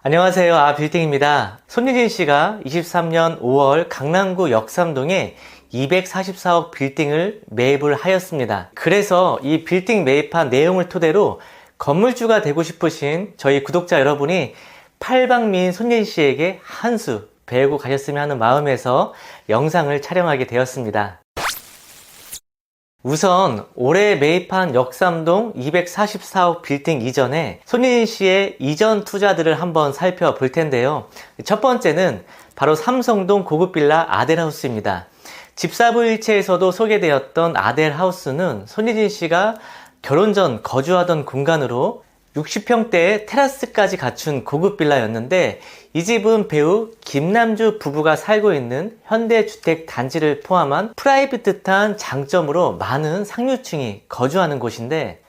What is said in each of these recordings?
안녕하세요. 빌딩입니다. 손예진 씨가 23년 5월 강남구 역삼동에 244억 빌딩을 매입을 하였습니다. 그래서 이 빌딩 매입한 내용을 토대로 건물주가 되고 싶으신 저희 구독자 여러분이 팔방미인 손예진 씨에게 한 수 배우고 가셨으면 하는 마음에서 영상을 촬영하게 되었습니다. 우선 올해 매입한 역삼동 244억 빌딩 이전에 손예진 씨의 이전 투자들을 한번 살펴볼 텐데요. 첫 번째는 바로 삼성동 고급 빌라 아델하우스입니다. 집사부 일체에서도 소개되었던 아델하우스는 손예진 씨가 결혼 전 거주하던 공간으로 60평대의 테라스까지 갖춘 고급 빌라였는데, 이 집은 배우 김남주 부부가 살고 있는 현대주택 단지를 포함한 프라이빗한 장점으로 많은 상류층이 거주하는 곳인데,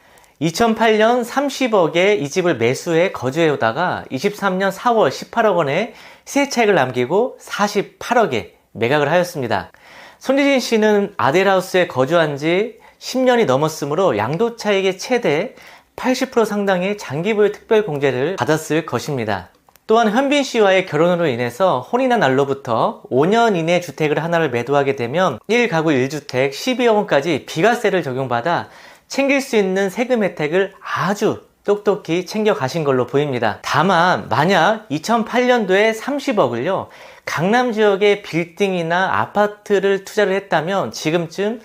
2008년 30억에 이 집을 매수해 거주해오다가 23년 4월 18억 원의 시세 차익을 남기고 48억에 매각을 하였습니다. 손예진 씨는 아델하우스에 거주한 지 10년이 넘었으므로 양도차익의 최대 80% 상당의 장기부의 특별공제를 받았을 것입니다. 또한 현빈 씨와의 결혼으로 인해서 혼인한 날로부터 5년 이내 주택을 하나를 매도하게 되면 1가구 1주택 12억 원까지 비과세를 적용받아 챙길 수 있는 세금 혜택을 아주 똑똑히 챙겨 가신 걸로 보입니다. 다만 만약 2008년도에 30억을요 강남 지역의 빌딩이나 아파트를 투자를 했다면 지금쯤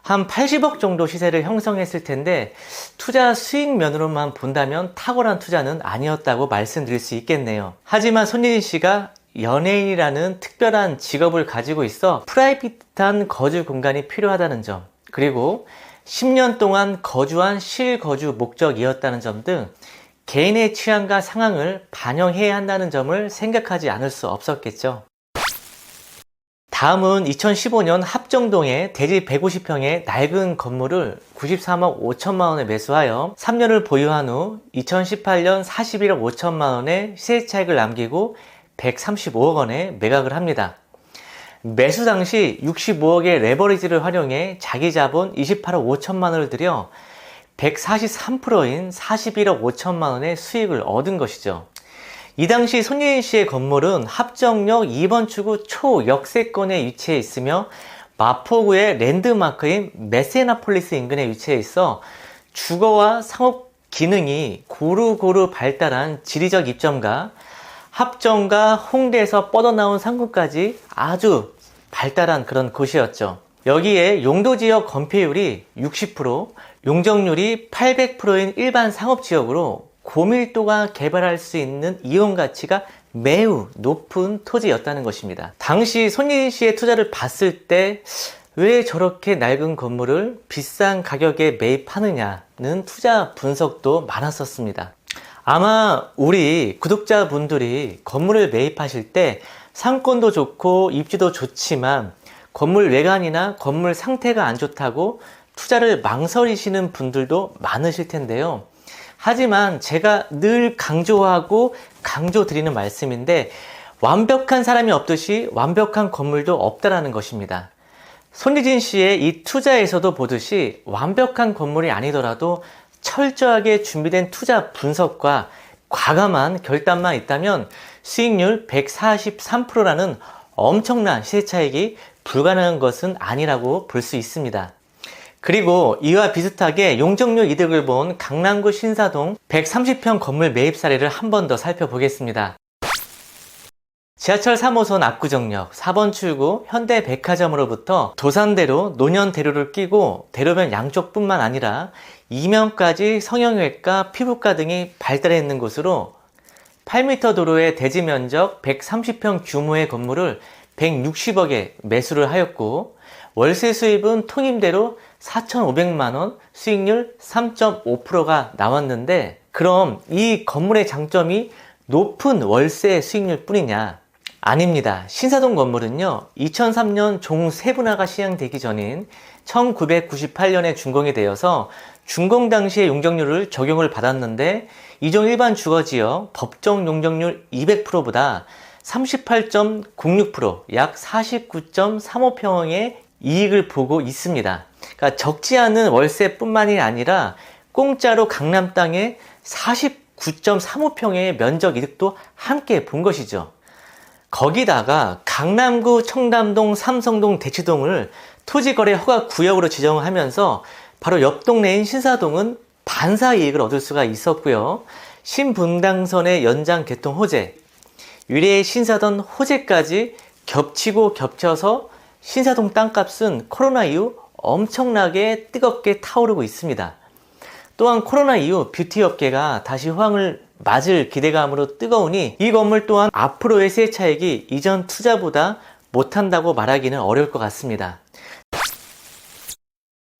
한 80억 정도 시세를 형성했을 텐데, 투자 수익 면으로만 본다면 탁월한 투자는 아니었다고 말씀드릴 수 있겠네요. 하지만 손예진 씨가 연예인이라는 특별한 직업을 가지고 있어 프라이빗한 거주 공간이 필요하다는 점, 그리고 10년 동안 거주한 실거주 목적이었다는 점 등 개인의 취향과 상황을 반영해야 한다는 점을 생각하지 않을 수 없었겠죠. 다음은 2015년 합정동에 대지 150평의 낡은 건물을 93억 5천만 원에 매수하여 3년을 보유한 후 2018년 41억 5천만 원의 시세 차익을 남기고 135억 원에 매각을 합니다. 매수 당시 65억의 레버리지를 활용해 자기 자본 28억 5천만 원을 들여 143%인 41억 5천만 원의 수익을 얻은 것이죠. 이 당시 손예진 씨의 건물은 합정역 2번 출구 초역세권에 위치해 있으며 마포구의 랜드마크인 메세나폴리스 인근에 위치해 있어 주거와 상업 기능이 고루고루 발달한 지리적 이점과 합정과 홍대에서 뻗어나온 상권까지 아주 발달한 그런 곳이었죠. 여기에 용도지역 건폐율이 60%, 용적률이 800%인 일반 상업지역으로 고밀도가 개발할 수 있는 이용 가치가 매우 높은 토지였다는 것입니다. 당시 손예진 씨의 투자를 봤을 때 왜 저렇게 낡은 건물을 비싼 가격에 매입하느냐는 투자 분석도 많았었습니다. 아마 우리 구독자분들이 건물을 매입하실 때 상권도 좋고 입지도 좋지만 건물 외관이나 건물 상태가 안 좋다고 투자를 망설이시는 분들도 많으실 텐데요. 하지만 제가 늘 강조하고 강조드리는 말씀인데, 완벽한 사람이 없듯이 완벽한 건물도 없다라는 것입니다. 손예진 씨의 이 투자에서도 보듯이 완벽한 건물이 아니더라도 철저하게 준비된 투자 분석과 과감한 결단만 있다면 수익률 143%라는 엄청난 시세 차익이 불가능한 것은 아니라고 볼 수 있습니다. 그리고 이와 비슷하게 용적률 이득을 본 강남구 신사동 130평 건물 매입 사례를 한 번 더 살펴보겠습니다. 지하철 3호선 압구정역 4번 출구 현대백화점으로부터 도산대로 노년대로를 끼고 대로변 양쪽뿐만 아니라 이면까지 성형외과, 피부과 등이 발달해 있는 곳으로 8m 도로의 대지 면적 130평 규모의 건물을 160억에 매수를 하였고, 월세 수입은 통임대로 4,500만원, 수익률 3.5%가 나왔는데, 그럼 이 건물의 장점이 높은 월세 수익률 뿐이냐? 아닙니다. 신사동 건물은요 2003년 종세분화가 시행되기 전인 1998년에 준공이 되어서 준공 당시의 용적률을 적용을 받았는데, 이종 일반 주거지역 법정 용적률 200%보다 38.06%, 약 49.35평의 이익을 보고 있습니다. 그러니까 적지 않은 월세뿐만이 아니라 공짜로 강남 땅에 49 9.35평의 면적 이득도 함께 본 것이죠. 거기다가 강남구 청담동, 삼성동, 대치동을 토지거래 허가 구역으로 지정하면서 바로 옆 동네인 신사동은 반사 이익을 얻을 수가 있었고요. 신분당선의 연장 개통 호재, 위례의 신사동 호재까지 겹치고 겹쳐서 신사동 땅값은 코로나 이후 엄청나게 뜨겁게 타오르고 있습니다. 또한 코로나 이후 뷰티 업계가 다시 호황을 맞을 기대감으로 뜨거우니 이 건물 또한 앞으로의 시세 차익이 이전 투자보다 못한다고 말하기는 어려울 것 같습니다.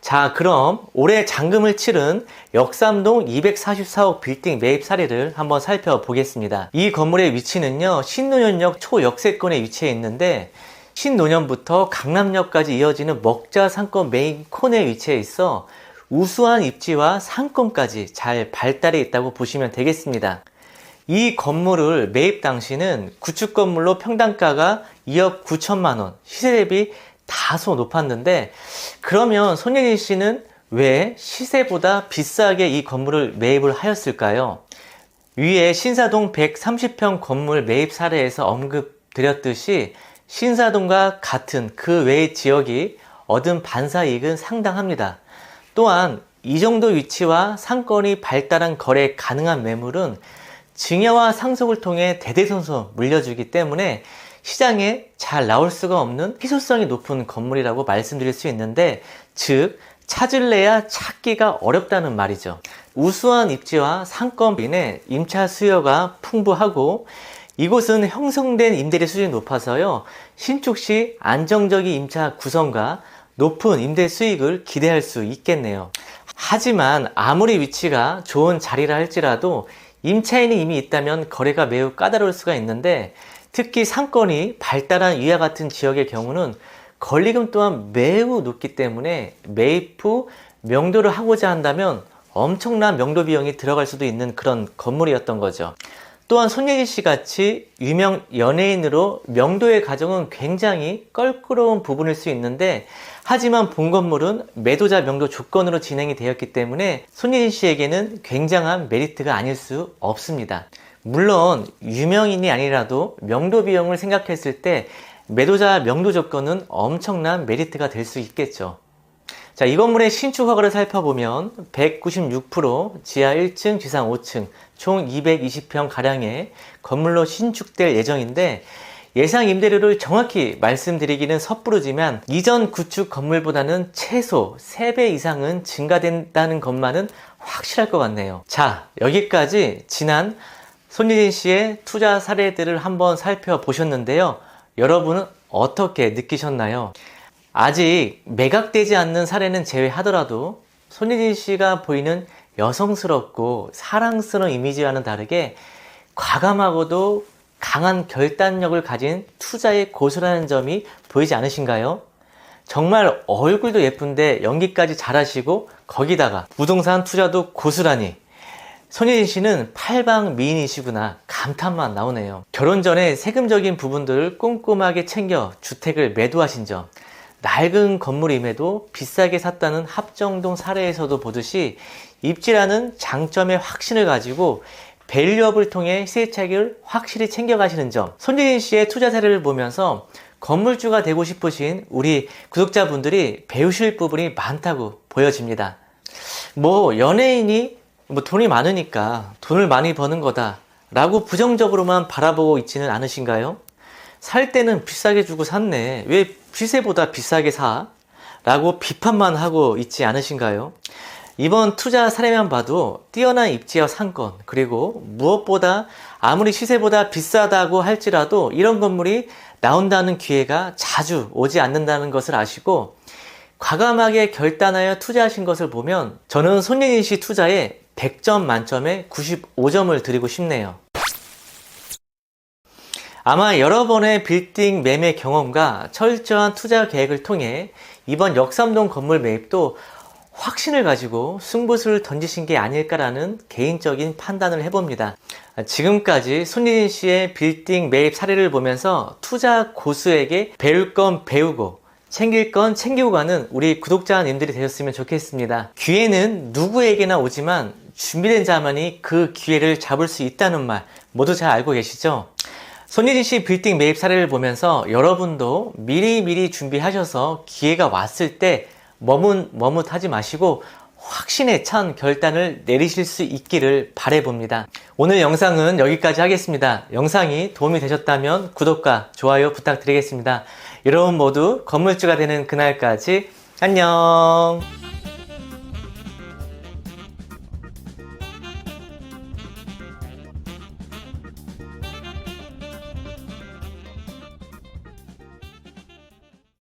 자, 그럼 올해 잔금을 치른 역삼동 244억 빌딩 매입 사례를 한번 살펴보겠습니다. 이 건물의 위치는요, 신논현역 초역세권에 위치해 있는데 신논현부터 강남역까지 이어지는 먹자 상권 메인 콘에 위치해 있어 우수한 입지와 상권까지 잘 발달해 있다고 보시면 되겠습니다. 이 건물을 매입 당시는 구축 건물로 평당가가 2억 9천만 원, 시세 대비 다소 높았는데, 그러면 손예진 씨는 왜 시세보다 비싸게 이 건물을 매입을 하였을까요? 위에 신사동 130평 건물 매입 사례에서 언급드렸듯이 신사동과 같은 그 외의 지역이 얻은 반사 이익은 상당합니다. 또한 이 정도 위치와 상권이 발달한 거래 가능한 매물은 증여와 상속을 통해 대대손손 물려주기 때문에 시장에 잘 나올 수가 없는 희소성이 높은 건물이라고 말씀드릴 수 있는데, 즉 찾을래야 찾기가 어렵다는 말이죠. 우수한 입지와 상권인의 임차 수요가 풍부하고 이곳은 형성된 임대료 수준이 높아서요, 신축 시 안정적인 임차 구성과 높은 임대 수익을 기대할 수 있겠네요. 하지만 아무리 위치가 좋은 자리라 할지라도 임차인이 이미 있다면 거래가 매우 까다로울 수가 있는데, 특히 상권이 발달한 이와 같은 지역의 경우는 권리금 또한 매우 높기 때문에 매입 후 명도를 하고자 한다면 엄청난 명도 비용이 들어갈 수도 있는 그런 건물이었던 거죠. 또한 손예진 씨 같이 유명 연예인으로 명도의 과정은 굉장히 껄끄러운 부분일 수 있는데, 하지만 본 건물은 매도자 명도 조건으로 진행이 되었기 때문에 손예진 씨에게는 굉장한 메리트가 아닐 수 없습니다. 물론 유명인이 아니라도 명도 비용을 생각했을 때 매도자 명도 조건은 엄청난 메리트가 될 수 있겠죠. 자, 이 건물의 신축 허가를 살펴보면 196% 지하 1층, 지상 5층, 총 220평 가량의 건물로 신축될 예정인데, 예상 임대료를 정확히 말씀드리기는 섣부르지만 이전 구축 건물보다는 최소 3배 이상은 증가된다는 것만은 확실할 것 같네요. 자, 여기까지 지난 손예진 씨의 투자 사례들을 한번 살펴보셨는데요. 여러분은 어떻게 느끼셨나요? 아직 매각되지 않는 사례는 제외하더라도 손예진 씨가 보이는 여성스럽고 사랑스러운 이미지와는 다르게 과감하고도 강한 결단력을 가진 투자의 고수라는 점이 보이지 않으신가요? 정말 얼굴도 예쁜데 연기까지 잘하시고 거기다가 부동산 투자도 고수라니, 손예진 씨는 팔방 미인이시구나 감탄만 나오네요. 결혼 전에 세금적인 부분들을 꼼꼼하게 챙겨 주택을 매도하신 점, 낡은 건물임에도 비싸게 샀다는 합정동 사례에서도 보듯이 입지라는 장점의 확신을 가지고 밸류업을 통해 시세 차익을 확실히 챙겨가시는 점, 손예진 씨의 투자 사례를 보면서 건물주가 되고 싶으신 우리 구독자분들이 배우실 부분이 많다고 보여집니다. 연예인이 돈이 많으니까 돈을 많이 버는 거다 라고 부정적으로만 바라보고 있지는 않으신가요? 살 때는 비싸게 주고 샀네, 왜 시세보다 비싸게 사? 라고 비판만 하고 있지 않으신가요? 이번 투자 사례만 봐도 뛰어난 입지와 상권, 그리고 무엇보다 아무리 시세보다 비싸다고 할지라도 이런 건물이 나온다는 기회가 자주 오지 않는다는 것을 아시고 과감하게 결단하여 투자하신 것을 보면 저는 손예진 씨 투자에 100점 만점에 95점을 드리고 싶네요. 아마 여러 번의 빌딩 매매 경험과 철저한 투자 계획을 통해 이번 역삼동 건물 매입도 확신을 가지고 승부수를 던지신 게 아닐까라는 개인적인 판단을 해봅니다. 지금까지 손예진 씨의 빌딩 매입 사례를 보면서 투자 고수에게 배울 건 배우고 챙길 건 챙기고 가는 우리 구독자님들이 되셨으면 좋겠습니다. 기회는 누구에게나 오지만 준비된 자만이 그 기회를 잡을 수 있다는 말 모두 잘 알고 계시죠? 손예진 씨 빌딩 매입 사례를 보면서 여러분도 미리미리 준비하셔서 기회가 왔을 때 머뭇하지 마시고 확신에 찬 결단을 내리실 수 있기를 바라봅니다. 오늘 영상은 여기까지 하겠습니다. 영상이 도움이 되셨다면 구독과 좋아요 부탁드리겠습니다. 여러분 모두 건물주가 되는 그날까지 안녕.